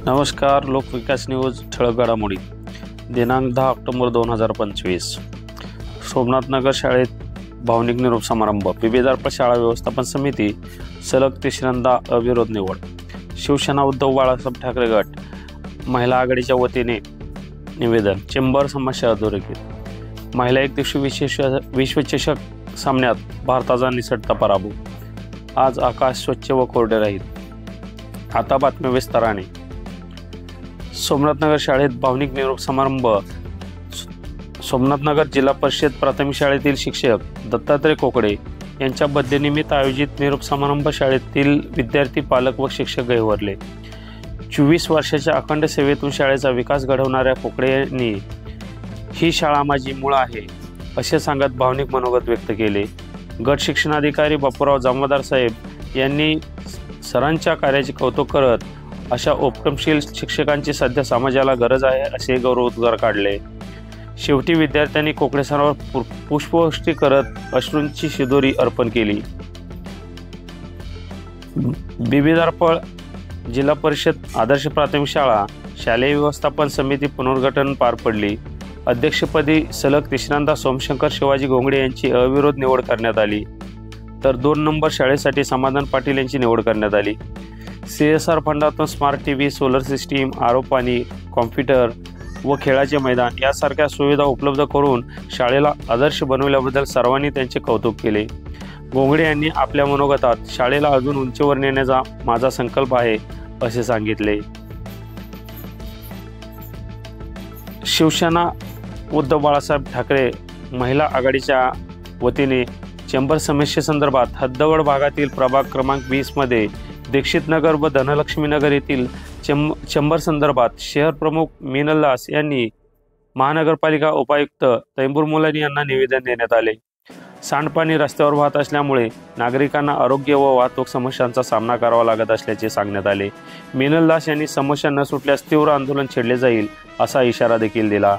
नमस्कार. लोकविकास न्यूज ठळक घडामोडी दिनांक 10 ऑक्टोबर 2025. सोमनाथनगर शाळेत भावनिक निरोप समारंभ. विविध शाळा व्यवस्थापन समिती सलग तिसऱ्यांदा अविरोध निवड. शिवसेना उद्धव बाळासाहेब ठाकरे गट महिला आघाडीच्या वतीने निवेदन. चेंबर समस्या अधोरेखित. महिला एकदिवसीय विश्वचषक सामन्यात भारताचा निसटता पराभव. आज आकाश स्वच्छ व कोरडे राहील. आता बातम्या विस्ताराने. सोमनाथनगर शाळेत भावनिक निरोप समारंभ. सोमनाथनगर जिल्हा परिषद प्राथमिक शाळेतील शिक्षक दत्तात्रय कोकडे यांच्या बर्थडेनिमित्त आयोजित निरोप समारंभ शाळेतील विद्यार्थी, पालक व शिक्षक गैरवरले. 24 वर्षाच्या अखंड सेवेतून शाळेचा विकास घडवणाऱ्या कोकडे यांनी ही शाळा माझी मूळ आहे असे सांगत भावनिक मनोगत व्यक्त केले. गट शिक्षणाधिकारी बापूराव जामदार साहेब यांनी सरांच्या कार्याचे कौतुक करत अशा उपक्रमशील शिक्षकांची सध्या समाजाला गरज आहे असे गौरवोद्गार काढले. शेवटी विद्यार्थ्यांनी कोकडे सरांवर पुष्पवृष्टी करत अश्रूंची शिदोरी अर्पण केली. बिबिदारपळ जिल्हा परिषद आदर्श प्राथमिक शाळा शालेय व्यवस्थापन समिती पुनर्गठन पार पडली. अध्यक्षपदी सलग तिसऱ्यांदा सोमशंकर शिवाजी घोंगडे यांची अविरोध निवड करण्यात आली, तर 2 नंबर शाळेसाठी समाधान पाटील यांची निवड करण्यात आली. CSR फंडातून स्मार्ट TV, सोलर सिस्टीम, आरो पाणी, कॉम्प्युटर व खेळाचे मैदान यासारख्या सुविधा उपलब्ध करून शाळेला आदर्श बनवल्याबद्दल सर्वांनी त्यांचे कौतुक केले. घोंगडे यांनी आपल्या मनोगतात शाळेला अजून उंचीवर नेण्याचा माझा संकल्प आहे असे सांगितले. शिवसेना उद्धव बाळासाहेब ठाकरे महिला आघाडीच्या वतीने चेंबर समस्येसंदर्भात हद्दवड भागातील प्रभाग क्रमांक 20 मध्ये दीक्षित नगर व धनलक्ष्मी नगर येथील चेंबर संदर्भात शहर प्रमुख मीनल दास यांनी महानगरपालिका उपायुक्त तैमूर मुलानी यांना निवेदन देण्यात आले. सांडपाणी रस्त्यावर वाहत असल्यामुळे नागरिकांना आरोग्य व वाहतूक समस्यांचा सामना करावा लागत असल्याचे सांगण्यात आले. मीनल दास यांनी समस्या न सुटल्यास तीव्र आंदोलन छेडले जाईल असा इशारा देखील दिला.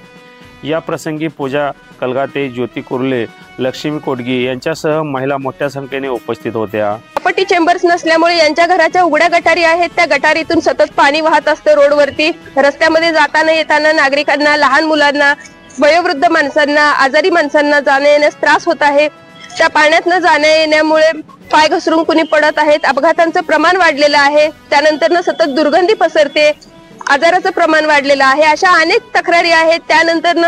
या प्रसंगी पूजा कलगाते, ज्योती कुर्ले, लक्ष्मी कोटगी यांच्यासह महिला मोठ्या संख्येने उपस्थित होत्या. प्रॉपर्टी चेंबर्स नसल्यामुळे यांच्या घराच्या उघड्या गटारी आहेत, त्या गटारीतून सतत पाणी वाहत असतं रोडवरती. रस्त्यामध्ये जाताना येताना नागरिकांना, लहान मुलांना, वयोवृद्ध माणसांना, आजारी माणसांना जाण्या येण्यास त्रास होत आहे. त्या पाण्यात न जाण्या येण्यामुळे पाय घसरून कुणी पडत आहेत. अपघातांचं प्रमाण वाढलेलं आहे. त्यानंतर सतत दुर्गंधी पसरते. आजाराचं प्रमाण वाढलेलं आहे. अशा अनेक तक्रारी आहेत. त्यानंतर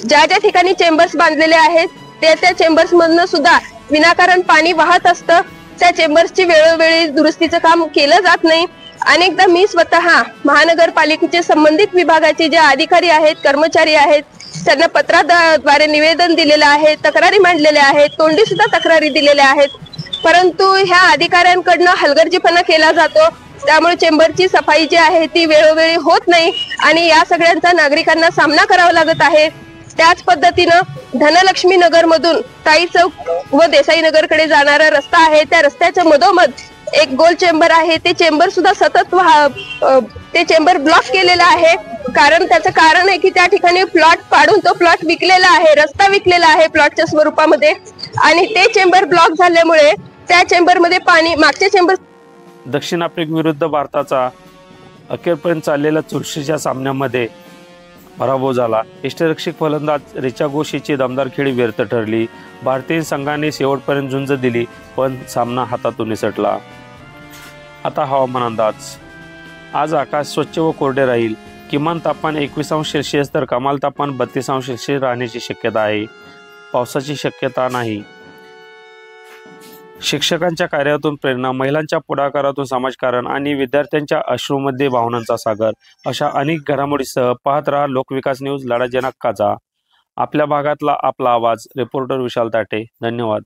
ज्या ठिकाणी चेंबर्स बांधलेले आहेत त्या चेंबर्स मधनं सुद्धा विनाकारण पाणी वाहत असतं. त्या चेंबर्सची वेळोवेळी दुरुस्तीचं काम केलं जात नाही. अनेकदा मी स्वतः महानगरपालिकेचे संबंधित विभागाचे जे अधिकारी आहेत, कर्मचारी आहेत, त्यांना पत्राद्वारे निवेदन दिलेलं आहे, तक्रारी मांडलेल्या आहेत, तोंडी सुद्धा तक्रारी दिलेल्या आहेत. परंतु ह्या अधिकाऱ्यांकडनं हलगर्जीपणा केला जातो. त्यामुळे चेंबरची सफाई जी आहे ती वेळोवेळी होत नाही आणि या सगळ्यांचा नागरिकांना सामना करावा लागत आहे. त्याच पद्धतीनं धनलक्ष्मी नगर मधून ताई चौक व देसाई नगर कडे जाणारा रस्ता आहे. त्या रस्त्याच्या मधोमध एक गोल चेंबर आहे. ते चेंबर सुद्धा सतत ते चेंबर ब्लॉक केलेला आहे. त्याचं कारण आहे की त्या ठिकाणी प्लॉट पाडून तो प्लॉट विकलेला आहे, रस्ता विकलेला आहे प्लॉटच्या स्वरूपामध्ये, आणि ते चेंबर ब्लॉक झाल्यामुळे त्या चेंबर मध्ये पाणी मागच्या चेंबर. दक्षिण आफ्रिका विरुद्ध भारताचा अखेरपर्यंत चाललेल्या चुरशीच्या सामन्यामध्ये पराभव झाला. यष्टिरक्षक फलंदाज रिचा घोष हिची दमदार खेळी व्यर्थ ठरली. भारतीय संघाने शेवटपर्यंत झुंज दिली पण सामना हातातून निसटला. आता हवामान अंदाज. आज आकाश स्वच्छ व कोरडे राहील. किमान तापमान 21°C तर कमाल तापमान 32°C राहण्याची शक्यता आहे. पावसाची शक्यता नाही. शिक्षकांच्या कार्यातून प्रेरणा, महिलांच्या पुढाकारातून समाजकारण आणि विद्यार्थ्यांच्या अश्रूमध्ये भावनांचा सागर अशा अनेक घडामोडीसह पाहत रहा लोकविकास न्यूज, लढा जनहक्काचा. आपल्या भागातला आपला आवाज. रिपोर्टर विशाल ताटे. धन्यवाद.